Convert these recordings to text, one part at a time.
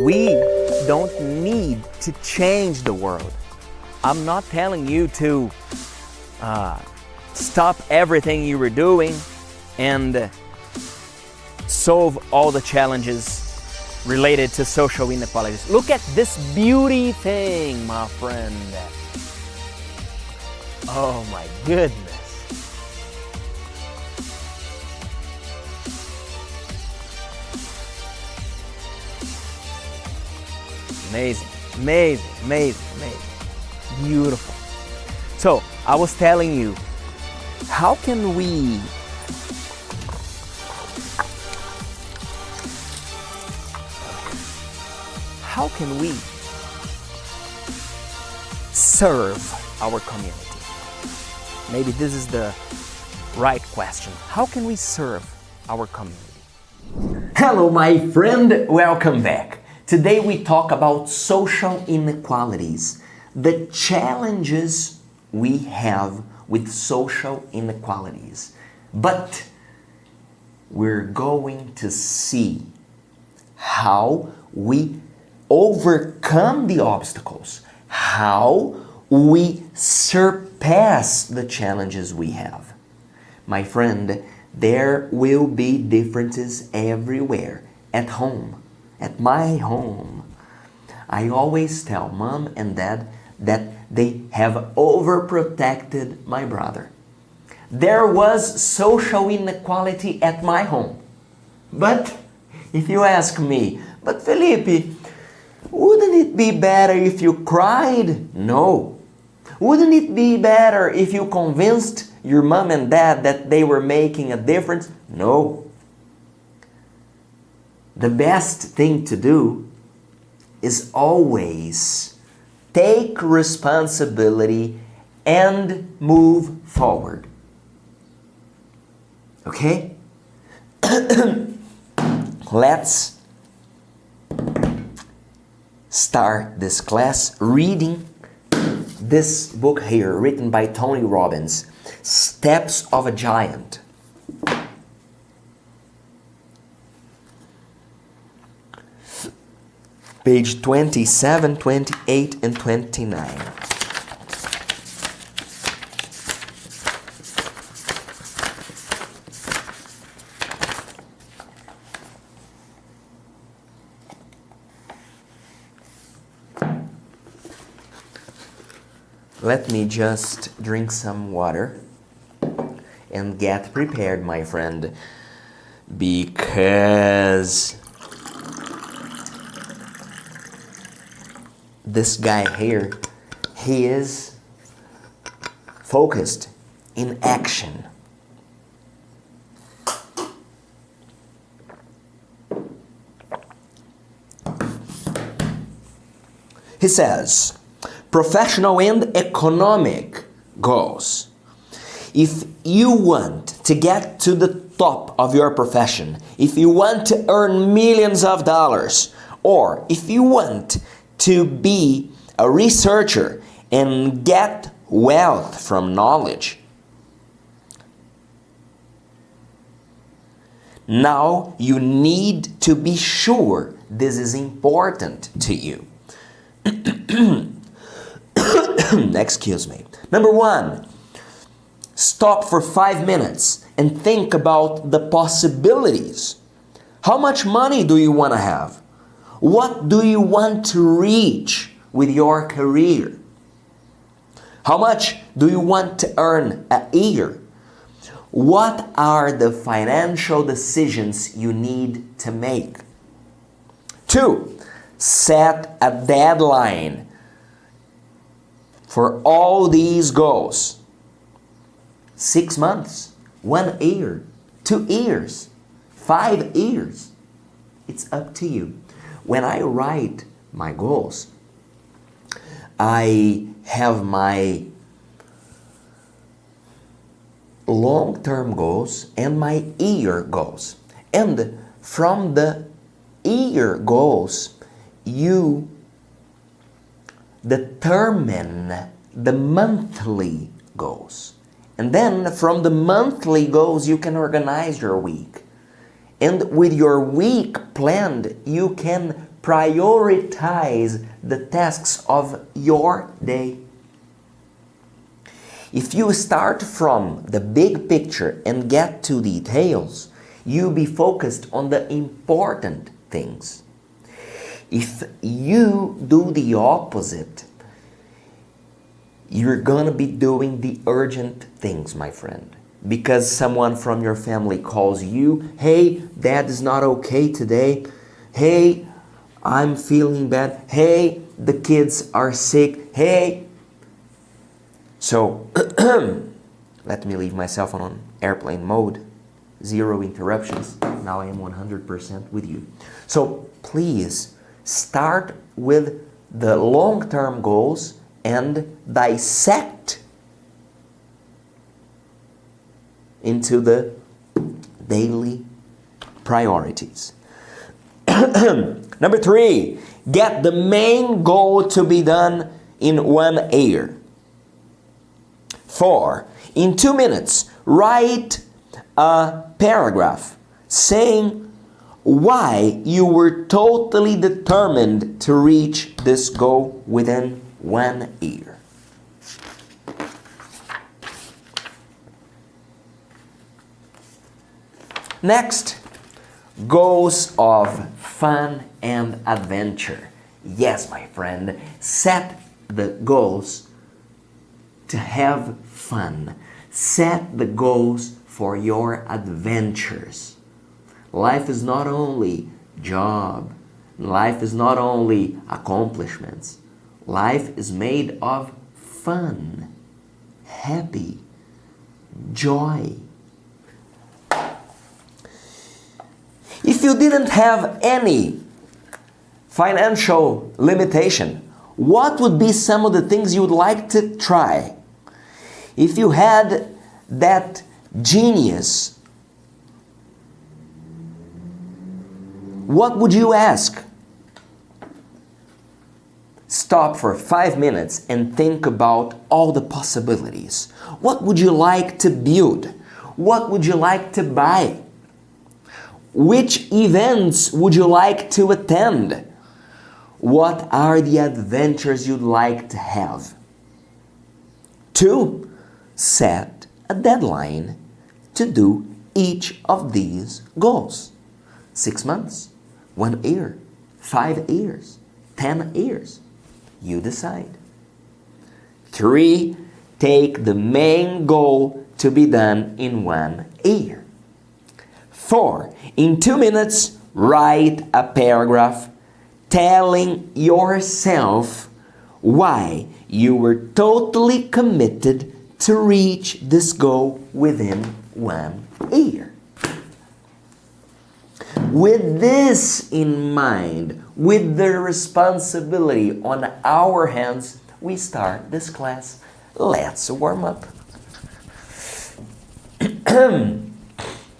We don't need to change the world. I'm not telling you to stop everything you were doing and solve all the challenges related to social inequalities. Look at this beauty thing, my friend. Oh my goodness. Amazing, amazing, amazing, amazing. Beautiful. So, I was telling you, how can we serve our community? Maybe this is the right question. How can we serve our community? Hello, my friend. Welcome back. Today we talk about social inequalities, the challenges we have with social inequalities. But we're going to see how we overcome the obstacles, how we surpass the challenges we have. My friend, there will be differences everywhere, at home. At my home, I always tell mom and dad that they have overprotected my brother. There was social inequality at my home. But if you ask me, but Felipe, wouldn't it be better if you cried? No. Wouldn't it be better if you convinced your mom and dad that they were making a difference? No. The best thing to do is always take responsibility and move forward. Okay? Let's start this class reading this book here, written by Tony Robbins, Steps of a Giant. Page 27, 28, and 29. Let me just drink some water and get prepared, my friend, because this guy here, he is focused in action. He says, professional and economic goals. If you want to get to the top of your profession, if you want to earn millions of dollars, or if you want to be a researcher and get wealth from knowledge, now you need to be sure this is important to you. Excuse me. Number one, stop for 5 minutes and think about the possibilities. How much money do you want to have? What do you want to reach with your career? How much do you want to earn a year? What are the financial decisions you need to make? 2, set a deadline for all these goals. 6 months, 1 year, 2 years, 5 years. It's up to you. When I write my goals, I have my long-term goals and my year goals. And from the year goals, you determine the monthly goals. And then from the monthly goals, you can organize your week. And with your week planned, you can prioritize the tasks of your day. If you start from the big picture and get to details, you'll be focused on the important things. If you do the opposite, you're gonna be doing the urgent things, my friend. Because someone from your family calls you, hey, dad is not okay today. Hey, I'm feeling bad. Hey, the kids are sick. Hey. So, let me leave my cell phone on airplane mode. 0 interruptions. Now I am 100% with you. So, please start with the long-term goals and dissect into the daily priorities. Number 3, get the main goal to be done in 1 year. 4, in 2 minutes, write a paragraph saying why you were totally determined to reach this goal within 1 year. Next, goals of fun and adventure. Yes, my friend, set the goals to have fun. Set the goals for your adventures. Life is not only job. Life is not only accomplishments. Life is made of fun, happy, joy. If you didn't have any financial limitation, what would be some of the things you would like to try? If you had that genius, what would you ask? Stop for 5 minutes and think about all the possibilities. What would you like to build? What would you like to buy? Which events would you like to attend? What are the adventures you'd like to have? 2, set a deadline to do each of these goals. 6 months, 1 year, 5 years, 10 years. You decide. 3, take the main goal to be done in 1 year. 4, in 2 minutes, write a paragraph telling yourself why you were totally committed to reach this goal within 1 year. With this in mind, with the responsibility on our hands, we start this class. Let's warm up.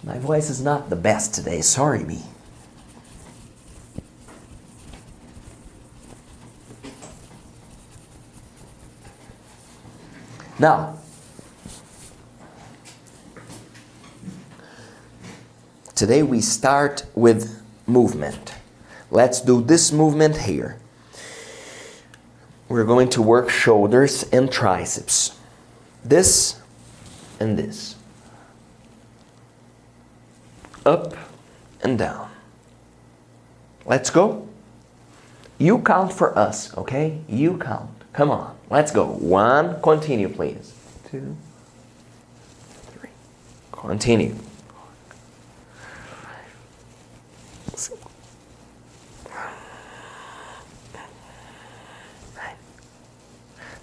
My voice is not the best today, sorry me. Now, today we start with movement. Let's do this movement here. We're going to work shoulders and triceps. This and this. Up and down. Let's go. You count for us, okay? You count. Come on. Let's go. 1, continue please. 2, 3, continue.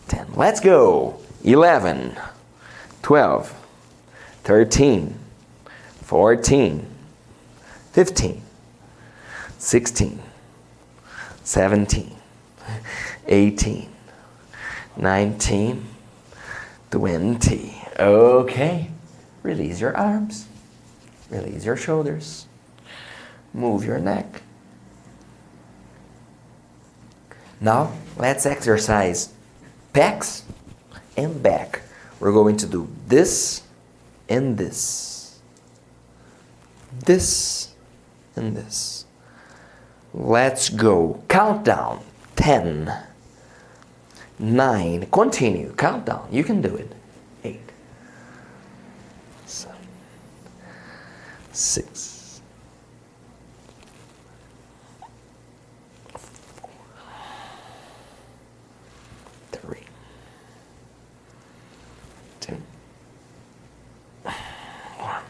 10. Let's go. 11, 12, 13, 14, 15, 16, 17, 18, 19, 20. Okay. Release your arms. Release your shoulders. Move your neck. Now, let's exercise pecs and back. We're going to do this and this. This and this. Let's go. Countdown. 10, 9, continue. Countdown. You can do it. 8, 7, 6, 4, 3, 2, 1.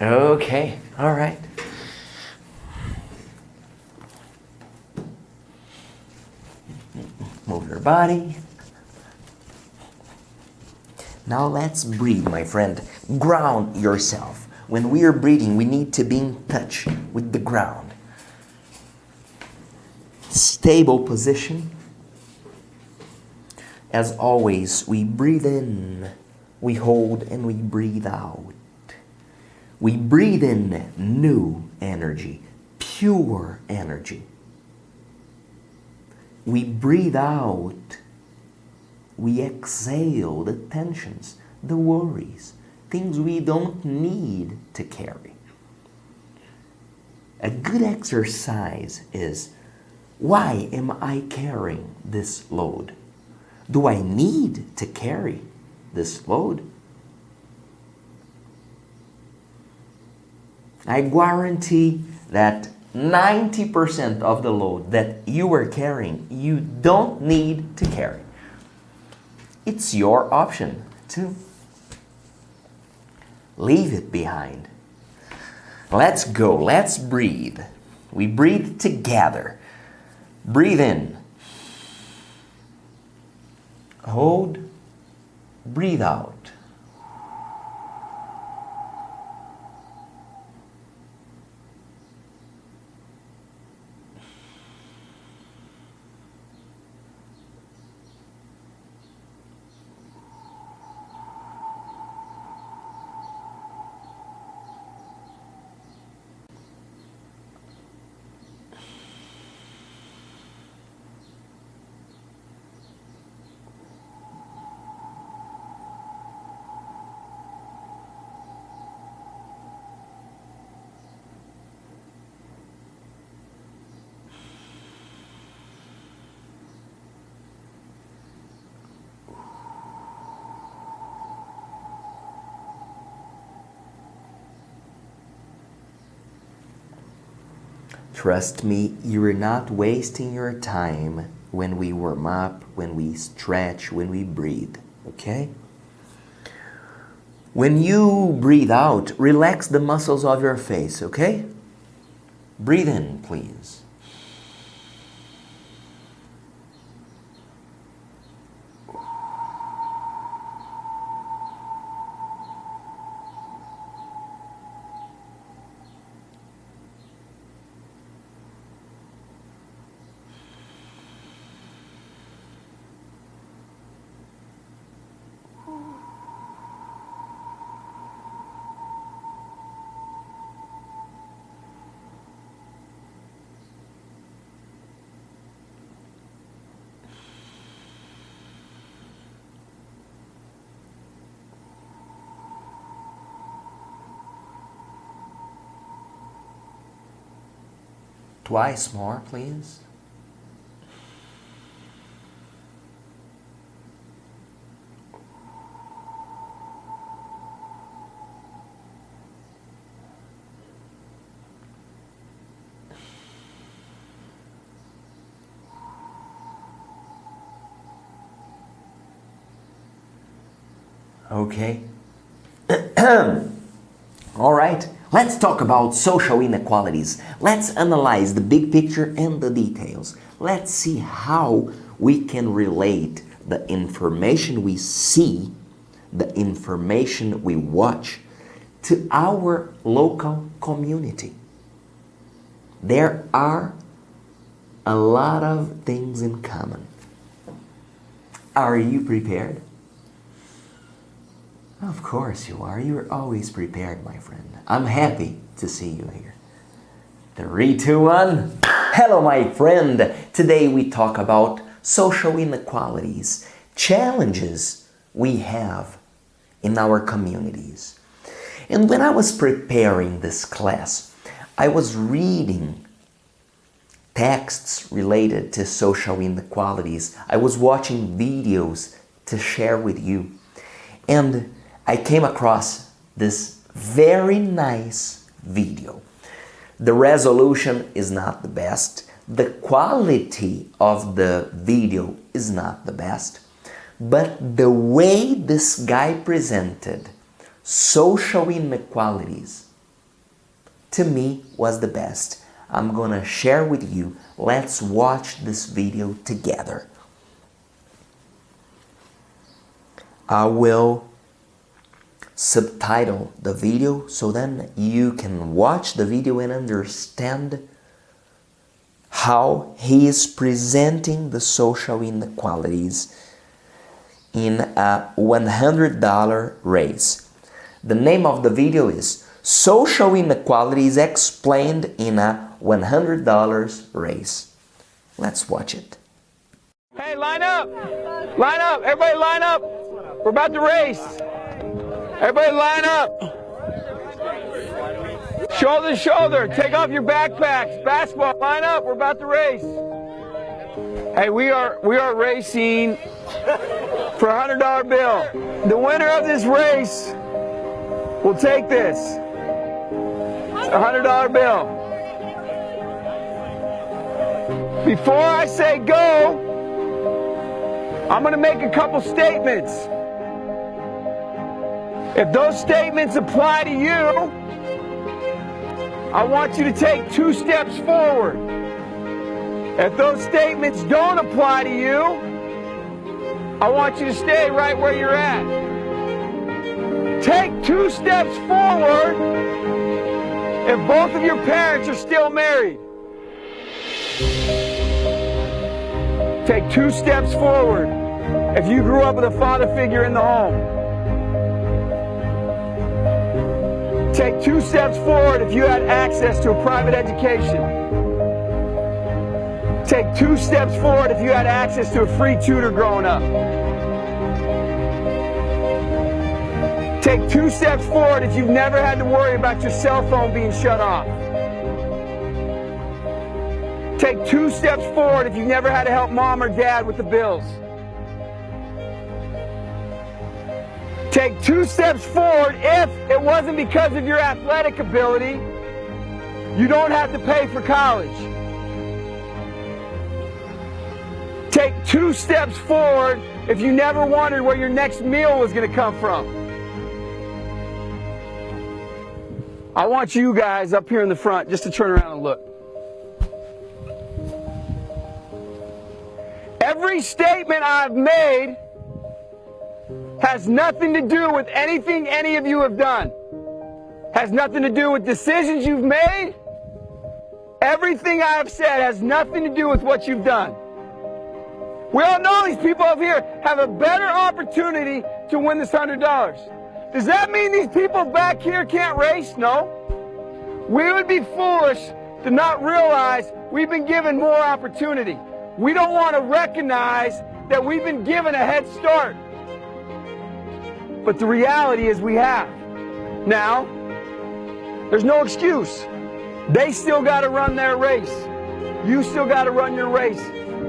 Okay, all right. Move your body. Now let's breathe, my friend. Ground yourself. When we are breathing, we need to be in touch with the ground. Stable position. As always, we breathe in, we hold, and we breathe out. We breathe in new energy, pure energy. We breathe out, we exhale the tensions, the worries, things we don't need to carry. A good exercise is, why am I carrying this load? Do I need to carry this load? I guarantee that 90% of the load that you are carrying, you don't need to carry. It's your option to leave it behind. Let's go, let's breathe. We breathe together. Breathe in. Hold. Breathe out. Trust me, you're not wasting your time when we warm up, when we stretch, when we breathe, okay? When you breathe out, relax the muscles of your face, okay? Breathe in, please. Twice more, please. Okay. All right. Let's talk about social inequalities. Let's analyze the big picture and the details. Let's see how we can relate the information we see, the information we watch, to our local community. There are a lot of things in common. Are you prepared? Of course you are. You're always prepared, my friend. I'm happy to see you here. 3, 2, 1. Hello, my friend. Today we talk about social inequalities, challenges we have in our communities. And when I was preparing this class, I was reading texts related to social inequalities. I was watching videos to share with you, and I came across this very nice video. The resolution is not the best. The quality of the video is not the best. But the way this guy presented social inequalities, to me, was the best. I'm gonna share with you. Let's watch this video together. I will subtitle the video so then you can watch the video and understand how he is presenting the social inequalities in a $100 race. The name of the video is Social Inequalities Explained in a $100 Race. Let's watch it. Hey, line up! Line up! Everybody line up! We're about to race! Everybody line up! Shoulder to shoulder, take off your backpacks. Basketball, line up, we're about to race. Hey, we are racing for a $100 bill. The winner of this race will take this. It's a $100 bill. Before I say go, I'm going to make a couple statements. If those statements apply to you, I want you to take 2 steps forward. If those statements don't apply to you, I want you to stay right where you're at. Take 2 steps forward if both of your parents are still married. Take 2 steps forward if you grew up with a father figure in the home. Take 2 steps forward if you had access to a private education. Take 2 steps forward if you had access to a free tutor growing up. Take 2 steps forward if you've never had to worry about your cell phone being shut off. Take 2 steps forward if you've never had to help mom or dad with the bills. Take 2 steps forward if it wasn't because of your athletic ability, you don't have to pay for college. Take 2 steps forward if you never wondered where your next meal was going to come from. I want you guys up here in the front just to turn around and look. Every statement I've made has nothing to do with anything any of you have done. Has nothing to do with decisions you've made. Everything I have said has nothing to do with what you've done. We all know these people up here have a better opportunity to win this $100. Does that mean these people back here can't race? No. We would be foolish to not realize we've been given more opportunity. We don't want to recognize that we've been given a head start. But the reality is we have. Now, there's no excuse. They still got to run their race. You still got to run your race.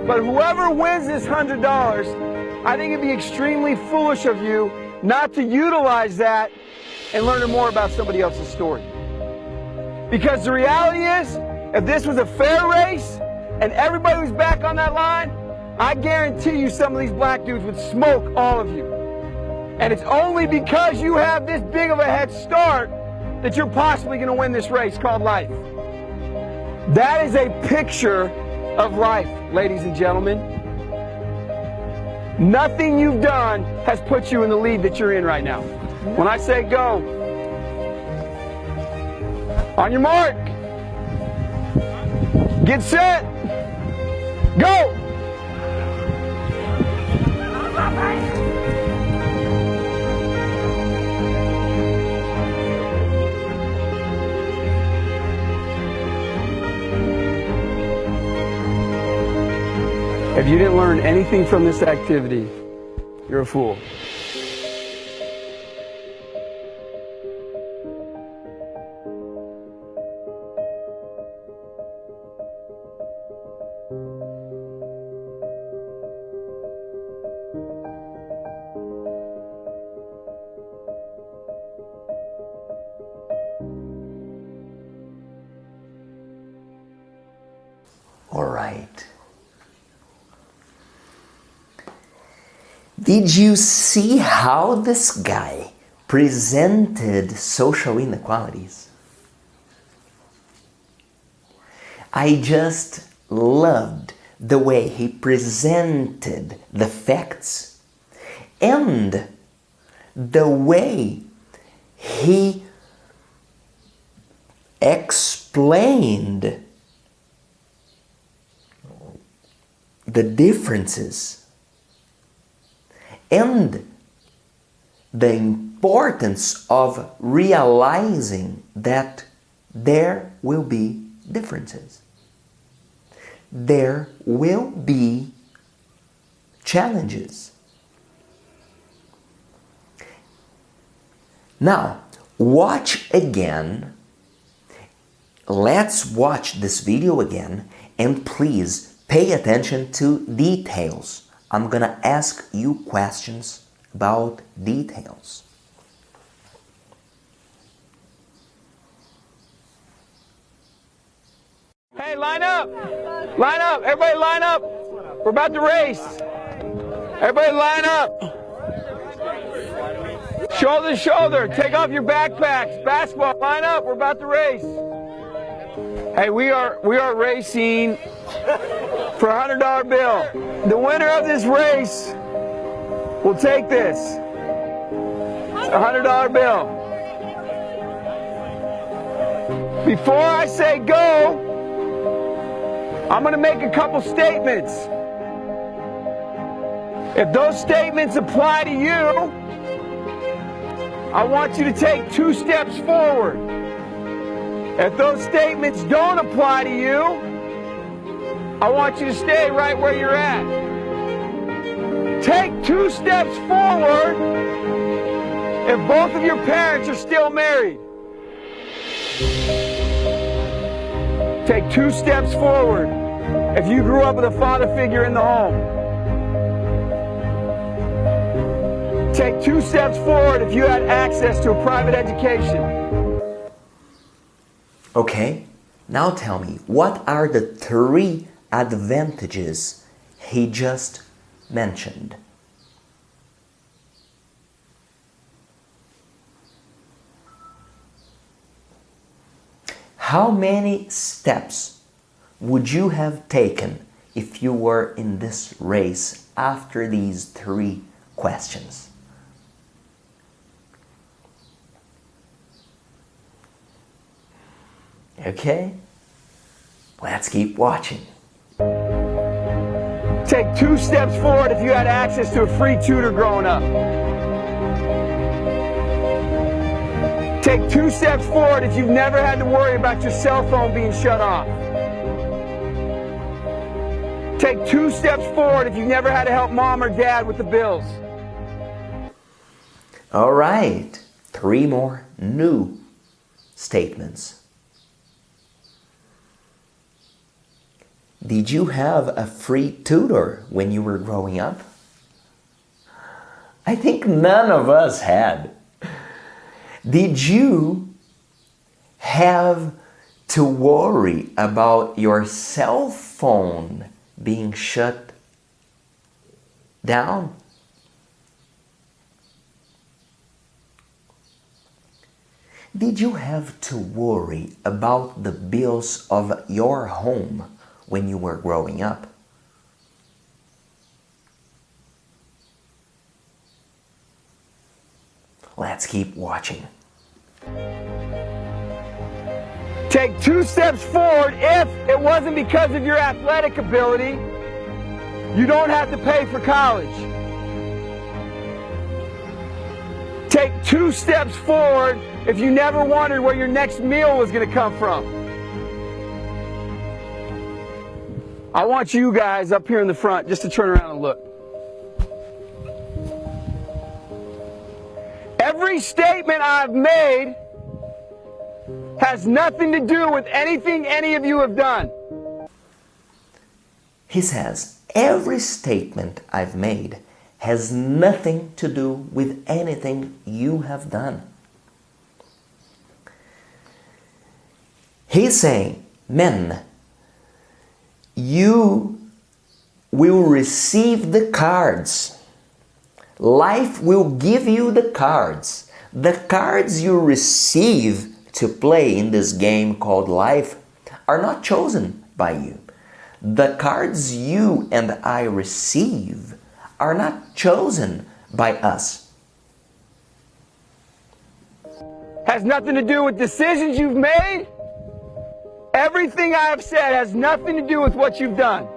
But whoever wins this $100, I think it'd be extremely foolish of you not to utilize that and learn more about somebody else's story. Because the reality is, if this was a fair race and everybody was back on that line, I guarantee you some of these black dudes would smoke all of you. And it's only because you have this big of a head start that you're possibly going to win this race called life. That is a picture of life, ladies and gentlemen. Nothing you've done has put you in the lead that you're in right now. When I say go, on your mark, get set, go! If you didn't learn anything from this activity, you're a fool. All right. Did you see how this guy presented social inequalities? I just loved the way he presented the facts and the way he explained the differences and the importance of realizing that there will be differences. There will be challenges. Now, watch again. Let's watch this video again, and please pay attention to details. I'm gonna ask you questions about details. Hey, line up! Line up! Everybody line up! We're about to race! Everybody line up! Shoulder to shoulder, take off your backpacks. Basketball, line up, we're about to race. Hey, we are racing for a $100 bill. The winner of this race will take this. It's a $100 bill. Before I say go, I'm going to make a couple statements. If those statements apply to you, I want you to take 2 steps forward. If those statements don't apply to you, I want you to stay right where you're at. Take 2 steps forward if both of your parents are still married. Take 2 steps forward if you grew up with a father figure in the home. Take 2 steps forward if you had access to a private education. Okay, now tell me, what are the 3 advantages he just mentioned? How many steps would you have taken if you were in this race after these 3 questions? Okay, let's keep watching. Take 2 steps forward if you had access to a free tutor growing up. Take 2 steps forward if you've never had to worry about your cell phone being shut off. Take 2 steps forward if you've never had to help mom or dad with the bills. All right, 3 more new statements. Did you have a free tutor when you were growing up? I think none of us had. Did you have to worry about your cell phone being shut down? Did you have to worry about the bills of your home when you were growing up? Let's keep watching. Take 2 steps forward if it wasn't because of your athletic ability. You don't have to pay for college. Take 2 steps forward if you never wondered where your next meal was going to come from. I want you guys up here in the front just to turn around and look. Every statement I've made has nothing to do with anything any of you have done. He says, every statement I've made has nothing to do with anything you have done. He's saying, men, you will receive the cards. Life will give you the cards. The cards you receive to play in this game called life are not chosen by you. The cards you and I receive are not chosen by us. Has nothing to do with decisions you've made. Everything I have said has nothing to do with what you've done.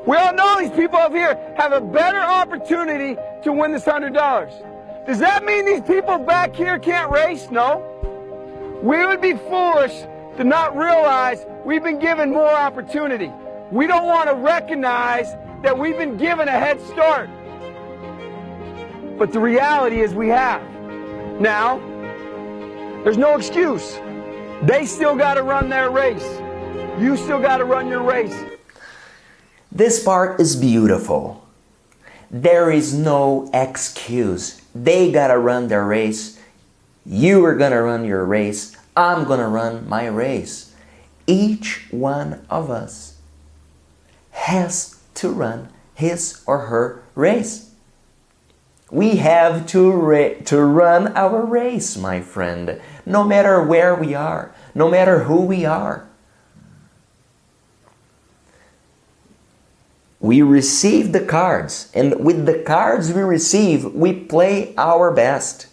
We all know these people up here have a better opportunity to win this $100. Does that mean these people back here can't race? No. We would be foolish to not realize we've been given more opportunity. We don't want to recognize that we've been given a head start. But the reality is we have. Now, there's no excuse. They still got to run their race. You still got to run your race. This part is beautiful. There is no excuse. They gotta run their race. You are gonna run your race. I'm gonna run my race. Each one of us has to run his or her race. We have to run our race, my friend, no matter where we are, no matter who we are. We receive the cards, and with the cards we receive, we play our best.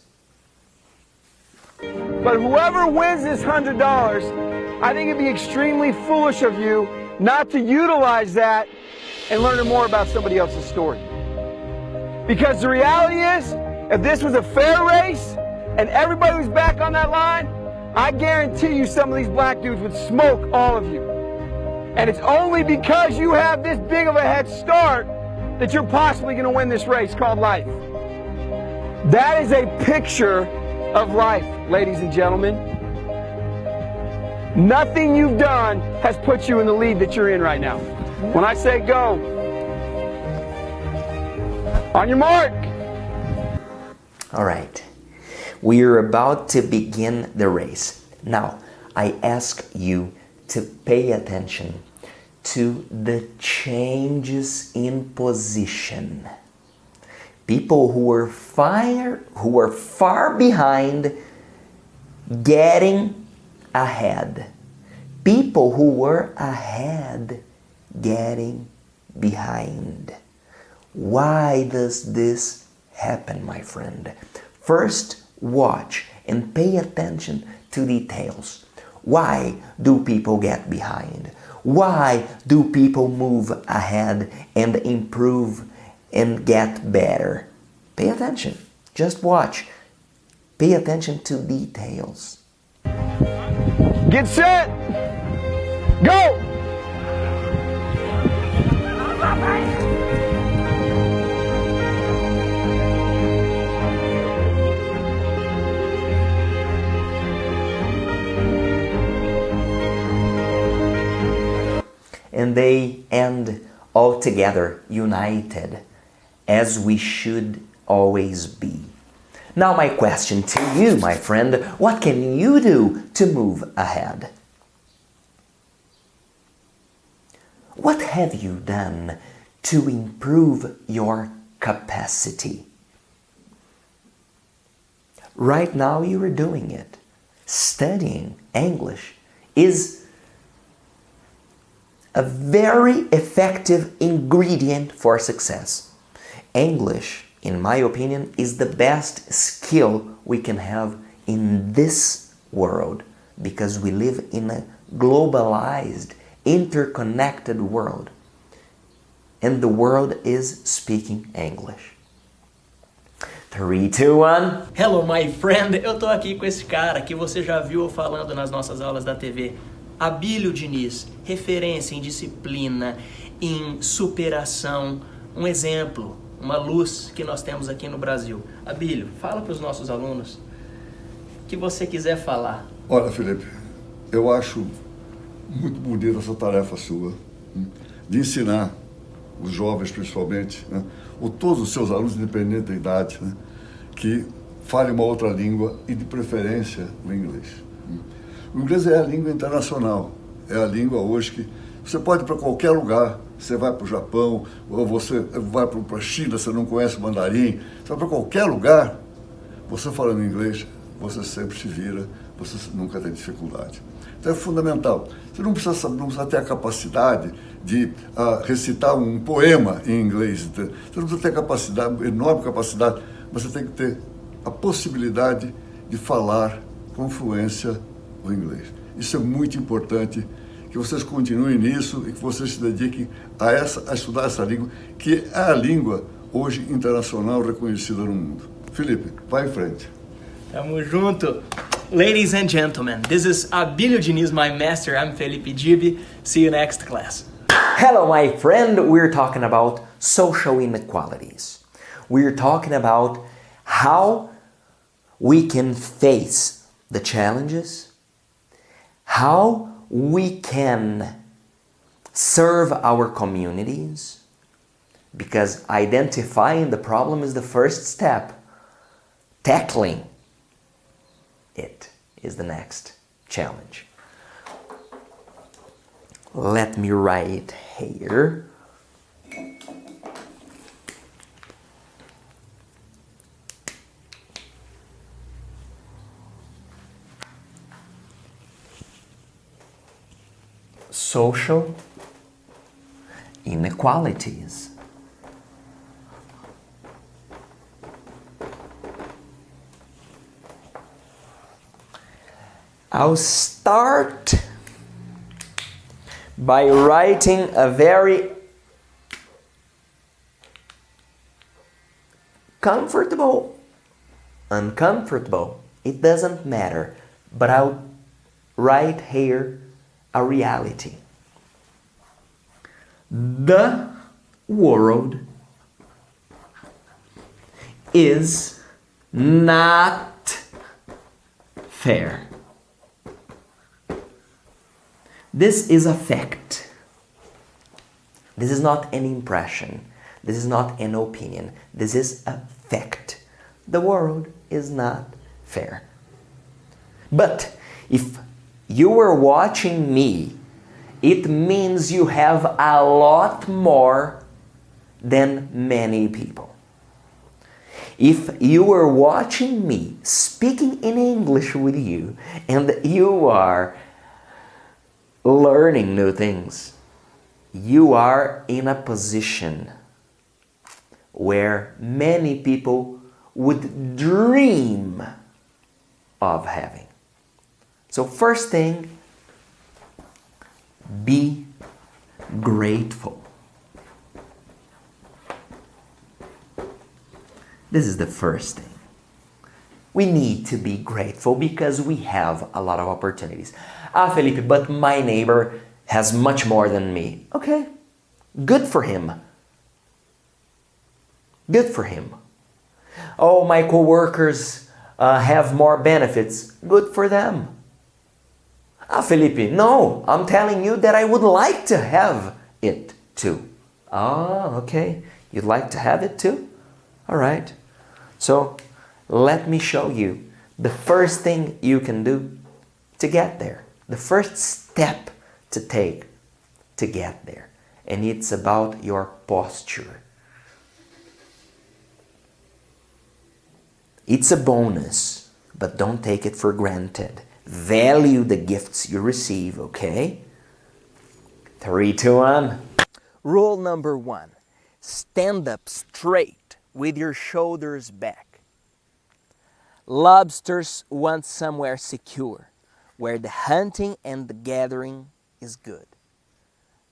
But whoever wins this $100, I think it'd be extremely foolish of you not to utilize that and learn more about somebody else's story. Because the reality is, if this was a fair race and everybody was back on that line, I guarantee you some of these black dudes would smoke all of you. And it's only because you have this big of a head start that you're possibly going to win this race called life. That is a picture of life, ladies and gentlemen. Nothing you've done has put you in the lead that you're in right now. When I say go, on your mark. All right, we are about to begin the race. Now, I ask you to pay attention to the changes in position. People who are far behind getting ahead. People who were ahead getting behind. Why does this happen, my friend? First, watch and pay attention to details. Why do people get behind? Why do people move ahead and improve and get better? Pay attention. Just watch. Pay attention to details. Get set. Go. And they end all together, united, as we should always be. Now my question to you, my friend, what can you do to move ahead? What have you done to improve your capacity? Right now you are doing it. Studying English is a very effective ingredient for success. English, in my opinion, is the best skill we can have in this world because we live in a globalized, interconnected world. And the world is speaking English. 3, 2, 1. Hello, my friend. Eu tô aqui com esse cara que você já viu falando nas nossas aulas da TV. Abílio Diniz, referência em disciplina, em superação, um exemplo, uma luz que nós temos aqui no Brasil. Abílio, fala para os nossos alunos o que você quiser falar. Olha, Felipe, eu acho muito bonita essa tarefa sua. de ensinar os jovens principalmente, né, ou todos os seus alunos, independente da idade, né, que falem uma outra língua e de preferência o inglês. O inglês é a língua internacional, é a língua hoje que você pode ir para qualquer lugar, você vai para o Japão, ou você vai para a China, você não conhece o mandarim, você vai para qualquer lugar, você falando inglês, você sempre se vira, você nunca tem dificuldade. Então é fundamental. Você não precisa ter a capacidade de recitar um poema em inglês. Você não precisa ter capacidade, enorme capacidade, mas você tem que ter a possibilidade de falar com fluência o inglês. Isso é muito importante, que vocês continuem nisso e que vocês se dediquem a estudar essa língua, que é a língua hoje internacional reconhecida no mundo. Felipe, vai em frente. Tamo junto. Ladies and gentlemen, this is Abílio Diniz, my master. I'm Felipe Dib. See you next class. Hello, my friend. We're talking about social inequalities. We're talking about how we can face the challenges, how we can serve our communities, because identifying the problem is the first step. Tackling it is the next challenge. Let me write here. Social inequalities. I'll start by writing a very comfortable, uncomfortable, it doesn't matter, but I'll write here a reality. The world is not fair. This is a fact. This is not an impression. This is not an opinion. This is a fact. The world is not fair. But if you were watching me, it means you have a lot more than many people. If you were watching me speaking in English with you and you are learning new things, you are in a position where many people would dream of having. So first thing, be grateful. This is the first thing. We need to be grateful because we have a lot of opportunities. Felipe, but my neighbor has much more than me. Okay, good for him. Good for him. Oh, my coworkers have more benefits. Good for them. Felipe, no, I'm telling you that I would like to have it too. Okay, you'd like to have it too? All right. So, let me show you the first thing you can do to get there. The first step to take to get there. And it's about your posture. It's a bonus, but don't take it for granted. Value the gifts you receive, okay? 3, 2, 1. Rule number 1. Stand up straight with your shoulders back. Lobsters want somewhere secure, where the hunting and the gathering is good.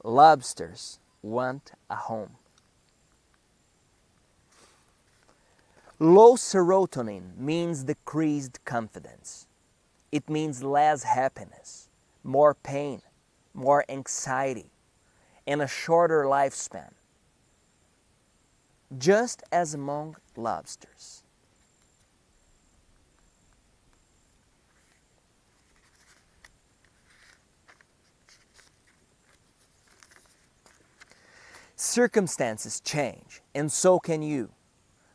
Lobsters want a home. Low serotonin means decreased confidence. It means less happiness, more pain, more anxiety, and a shorter lifespan. Just as among lobsters. Circumstances change, and so can you.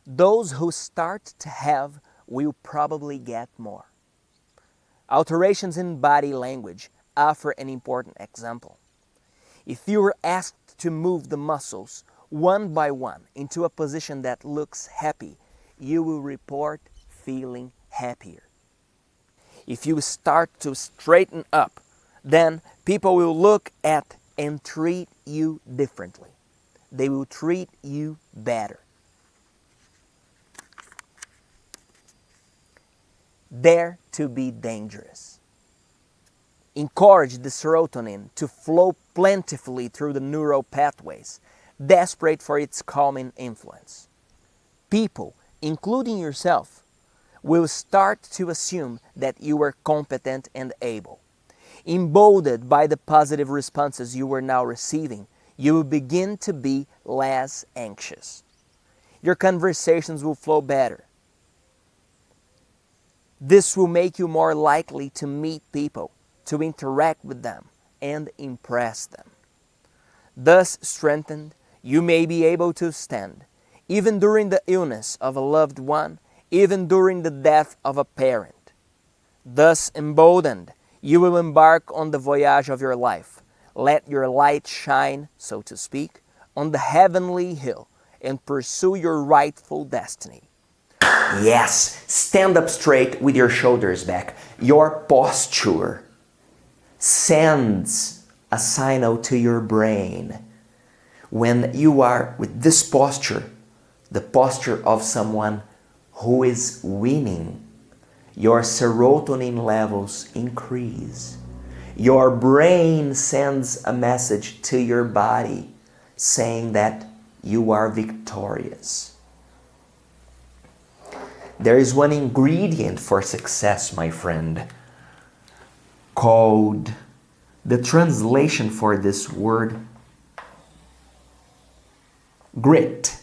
Those who start to have will probably get more. Alterations in body language offer an important example. If you were asked to move the muscles one by one into a position that looks happy, you will report feeling happier. If you start to straighten up, then people will look at and treat you differently. They will treat you better. Dare to be dangerous. Encourage the serotonin to flow plentifully through the neural pathways, desperate for its calming influence. People, including yourself, will start to assume that you are competent and able. Emboldened by the positive responses you are now receiving, you will begin to be less anxious. Your conversations will flow better. This will make you more likely to meet people, to interact with them, and impress them. Thus strengthened, you may be able to stand, even during the illness of a loved one, even during the death of a parent. Thus emboldened, you will embark on the voyage of your life. Let your light shine, so to speak, on the heavenly hill and pursue your rightful destiny. Yes, stand up straight with your shoulders back. Your posture sends a signal to your brain. When you are with this posture, the posture of someone who is winning, your serotonin levels increase. Your brain sends a message to your body saying that you are victorious. There is one ingredient for success, my friend, called, the translation for this word, grit.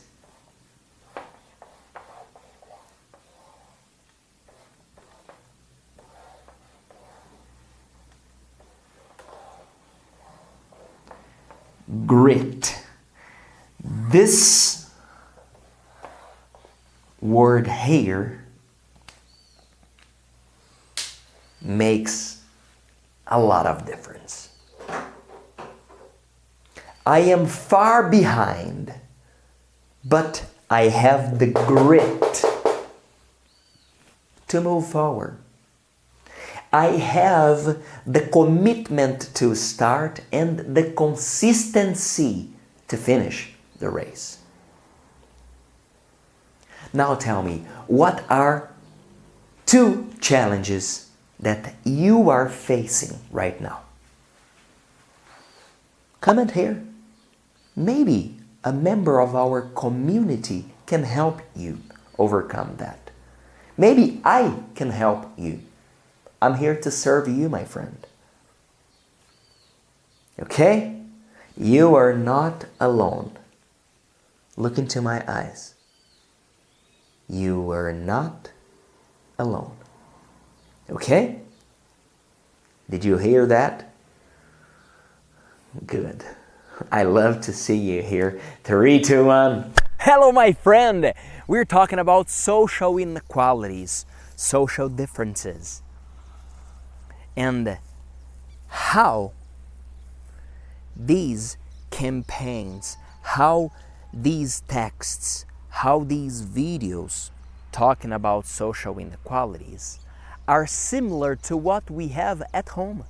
Grit. This word here makes a lot of difference. I am far behind, but I have the grit to move forward. I have the commitment to start and the consistency to finish the race. Now tell me, what are two challenges that you are facing right now? Comment here. Maybe a member of our community can help you overcome that. Maybe I can help you. I'm here to serve you, my friend. Okay? You are not alone. Look into my eyes. You are not alone. Okay? Did you hear that? Good. I love to see you here. 3, 2, 1. Hello, my friend. We're talking about social inequalities, social differences, and how these campaigns, how these texts, how these videos talking about social inequalities are similar to what we have at home,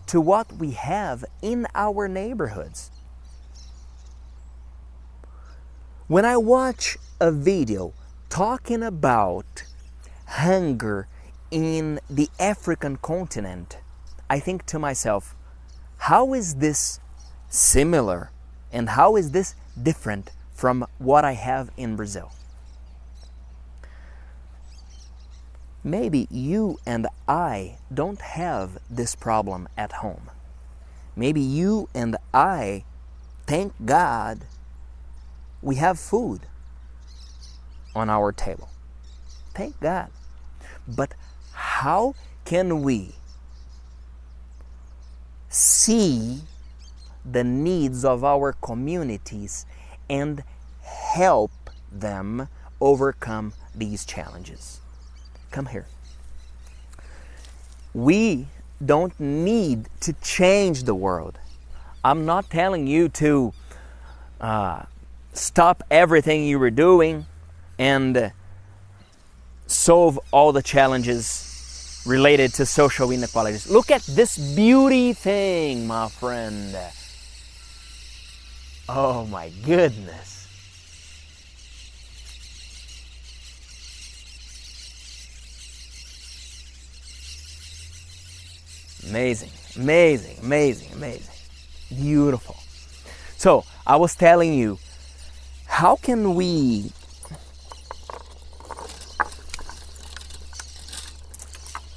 to what we have in our neighborhoods. When I watch a video talking about hunger in the African continent, I think to myself, how is this similar and how is this different from what I have in Brazil? Maybe you and I don't have this problem at home. Maybe you and I, thank God, we have food on our table. Thank God. But how can we see the needs of our communities and help them overcome these challenges. Come here. We don't need to change the world. I'm not telling you to stop everything you were doing and solve all the challenges related to social inequalities. Look at this beauty thing, my friend. Oh my goodness. Amazing, amazing, amazing, amazing. Beautiful. So, I was telling you, how can we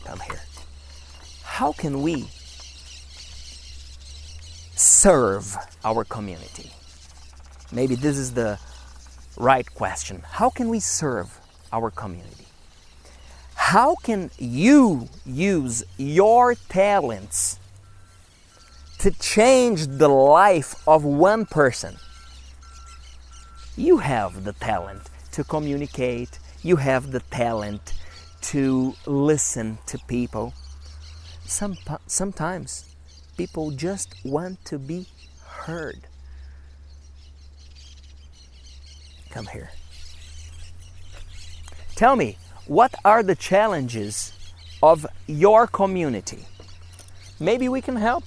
come here? How can we serve our community? Maybe this is the right question. How can we serve our community? How can you use your talents to change the life of one person? You have the talent to communicate. You have the talent to listen to people. Sometimes people just want to be heard. Come here. Tell me, what are the challenges of your community? Maybe we can help.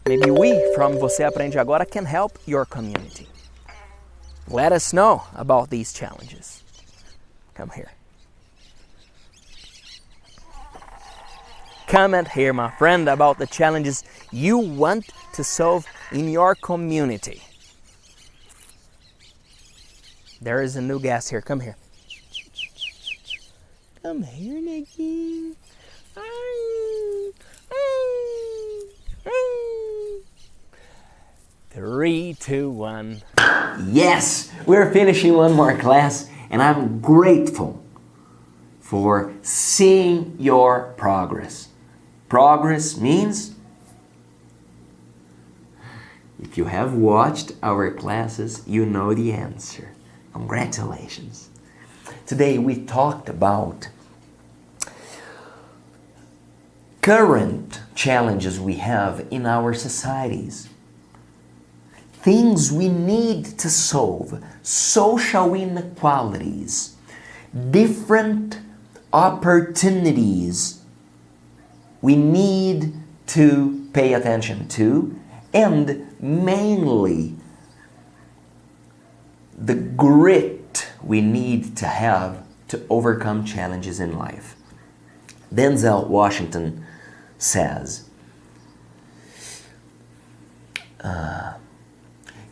Maybe we from Você Aprende Agora can help your community. Let us know about these challenges. Come here. Comment here, my friend, about the challenges you want to solve in your community. There is a new guest here. Come here. Come here, Nikki. 3, 2, 1. Yes, we're finishing one more class, and I'm grateful for seeing your progress. Progress means if you have watched our classes, you know the answer. Congratulations. Today we talked about current challenges we have in our societies. Things we need to solve, social inequalities, different opportunities we need to pay attention to, and mainly the grit we need to have to overcome challenges in life. Denzel Washington says,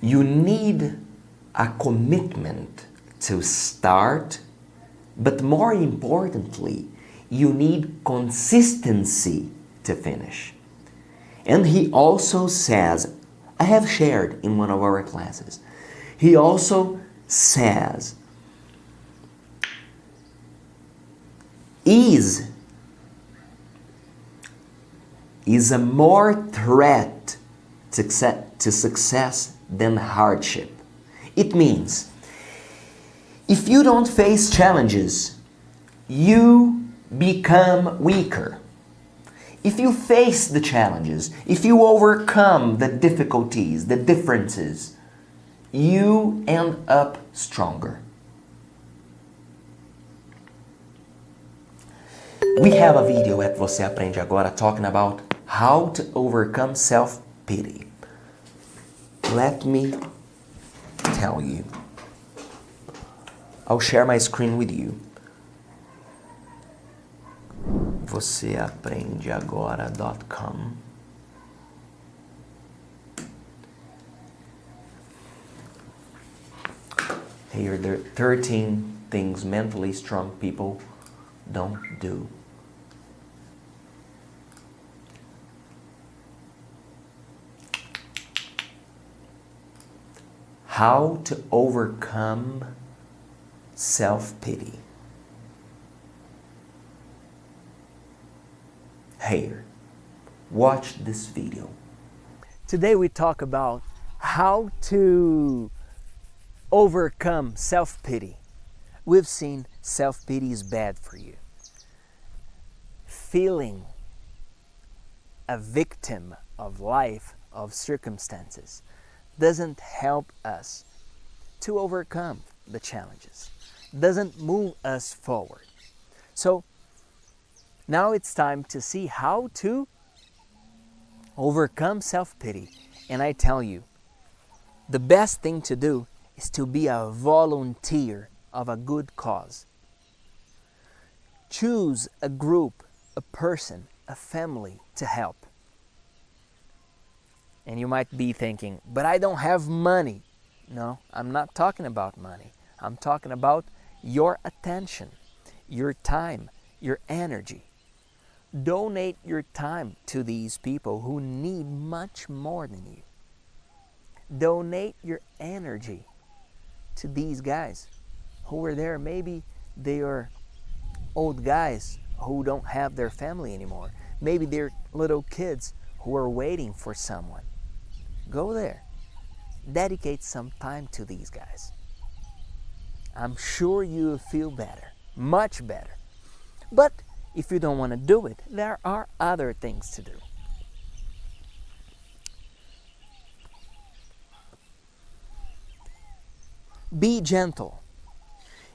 you need a commitment to start, but more importantly, you need consistency to finish. And he also says, I have shared in one of our classes, he also says, ease is a more threat to success than hardship. It means if you don't face challenges, you become weaker. If you face the challenges, if you overcome the difficulties, the differences, you end up stronger. We have a video at Você Aprende Agora talking about how to overcome self-pity. Let me tell you. I'll share my screen with you. voceaprendeagora.com. Here are 13 things mentally strong people don't do. How to overcome self-pity. Here, watch this video. Today we talk about how to overcome self-pity. We've seen self-pity is bad for you. Feeling a victim of life, of circumstances, doesn't help us to overcome the challenges, doesn't move us forward. So now it's time to see how to overcome self-pity. And I tell you, the best thing to do is to be a volunteer of a good cause. Choose a group, a person, a family to help. And you might be thinking, but I don't have money. No, I'm not talking about money. I'm talking about your attention, your time, your energy. Donate your time to these people who need much more than you. Donate your energy to these guys who were there. Maybe they are old guys who don't have their family anymore. Maybe they're little kids who are waiting for someone. Go there. Dedicate some time to these guys. I'm sure you will feel better, much better. But if you don't want to do it, there are other things to do. Be gentle.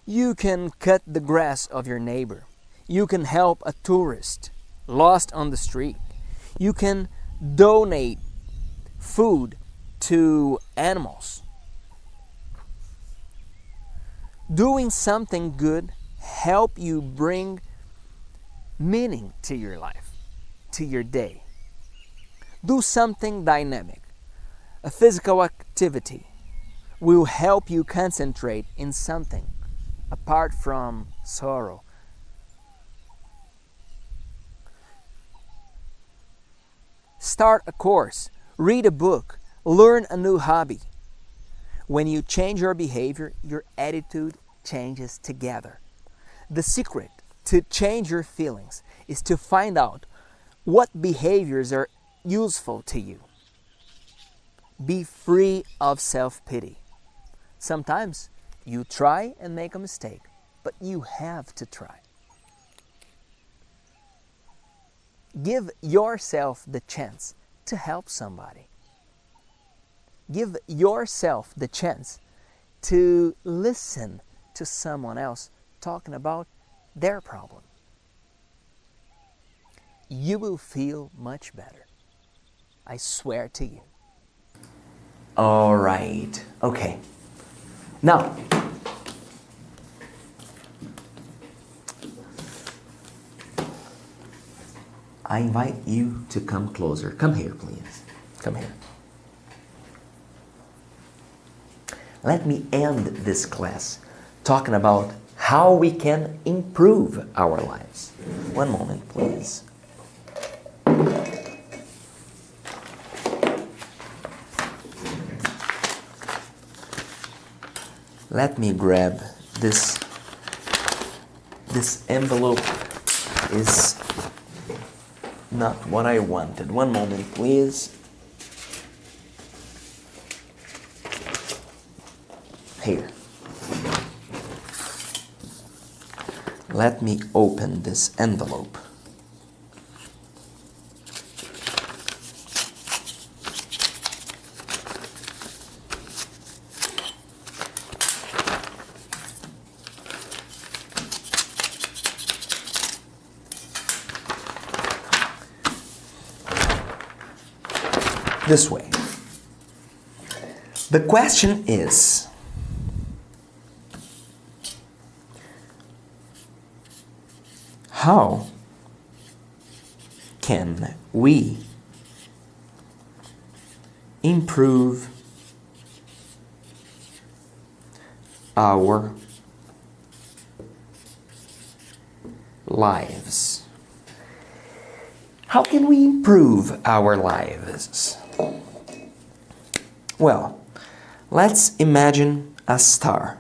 You can cut the grass of your neighbor. You can help a tourist lost on the street. You can donate food to animals. Doing something good help you bring meaning to your life, to your day. Do something dynamic. A physical activity will help you concentrate in something apart from sorrow. Start a course, read a book, learn a new hobby. When you change your behavior, your attitude changes together. The secret to change your feelings is to find out what behaviors are useful to you. Be free of self-pity. Sometimes you try and make a mistake, but you have to try. Give yourself the chance to help somebody. Give yourself the chance to listen to someone else talking about their problem. You will feel much better. I swear to you. All right. Okay. Now, I invite you to come closer. Come here, please. Come here. Let me end this class talking about how we can improve our lives. One moment, please. Let me grab this. This envelope is not what I wanted. One moment, please. Here. Let me open this envelope. This way. The question is, how can we improve our lives? How can we improve our lives? Well, let's imagine a star.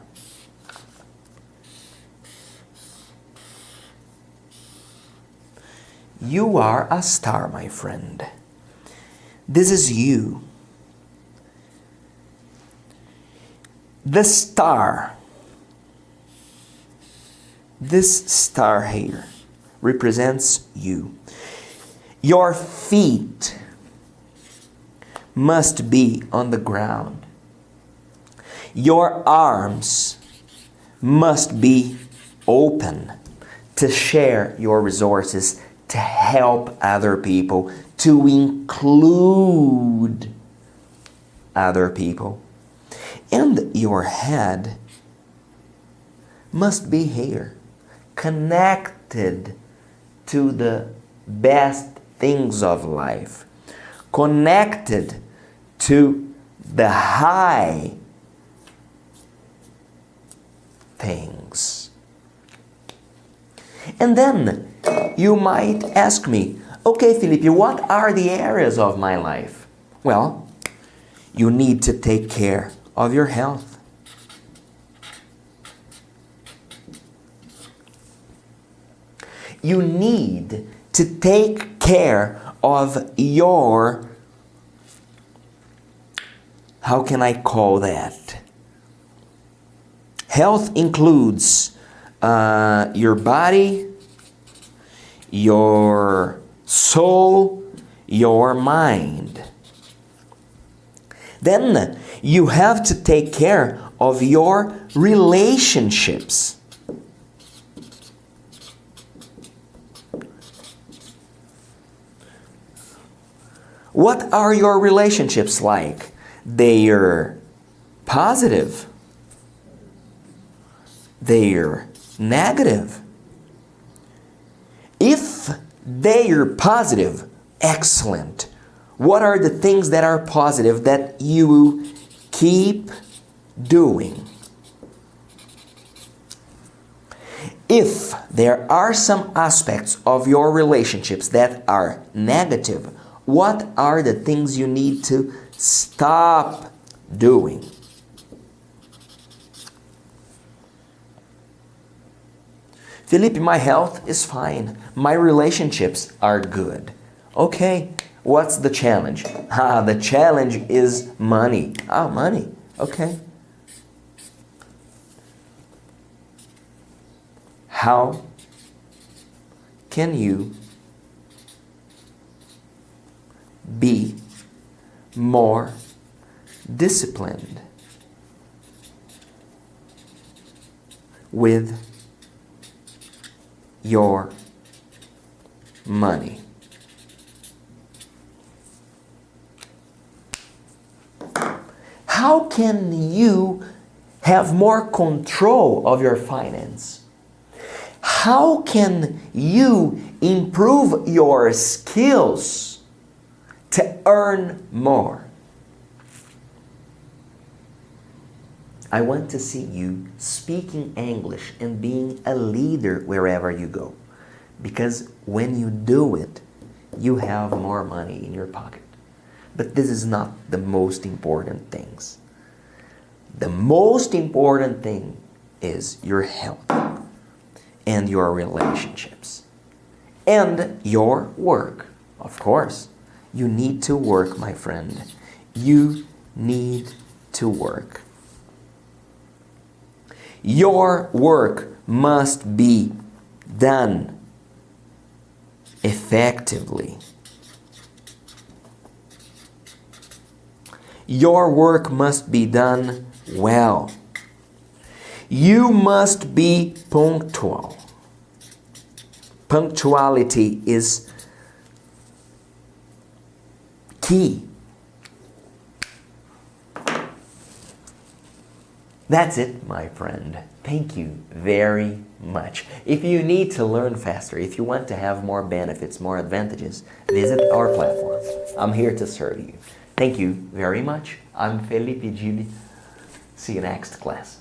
You are a star, my friend. This is you. The star. This star here represents you. Your feet must be on the ground. Your arms must be open to share your resources, to help other people, to include other people. And your head must be here, connected to the best things of life, connected to the high things. And then you might ask me, okay, Felipe, what are the areas of my life? Well, you need to take care of your health. You need to take care of your, how can I call that? Health includes your body, your soul, your mind. Then you have to take care of your relationships. What are your relationships like? They're positive. They're negative. If they're positive, excellent. What are the things that are positive that you keep doing? If there are some aspects of your relationships that are negative, what are the things you need to stop doing? Felipe, my health is fine. My relationships are good. Okay, what's the challenge? The challenge is money. Money. Okay. How can you be more disciplined with your money? How can you have more control of your finance? How can you improve your skills to earn more? I want to see you speaking English and being a leader wherever you go. Because when you do it, you have more money in your pocket. But this is not the most important things. The most important thing is your health and your relationships and your work. Of course, you need to work, my friend. You need to work. Your work must be done effectively. Your work must be done well. You must be punctual. Punctuality is key. That's it, my friend. Thank you very much. If you need to learn faster, if you want to have more benefits, more advantages, visit our platform. I'm here to serve you. Thank you very much. I'm Felipe Dib. See you next class.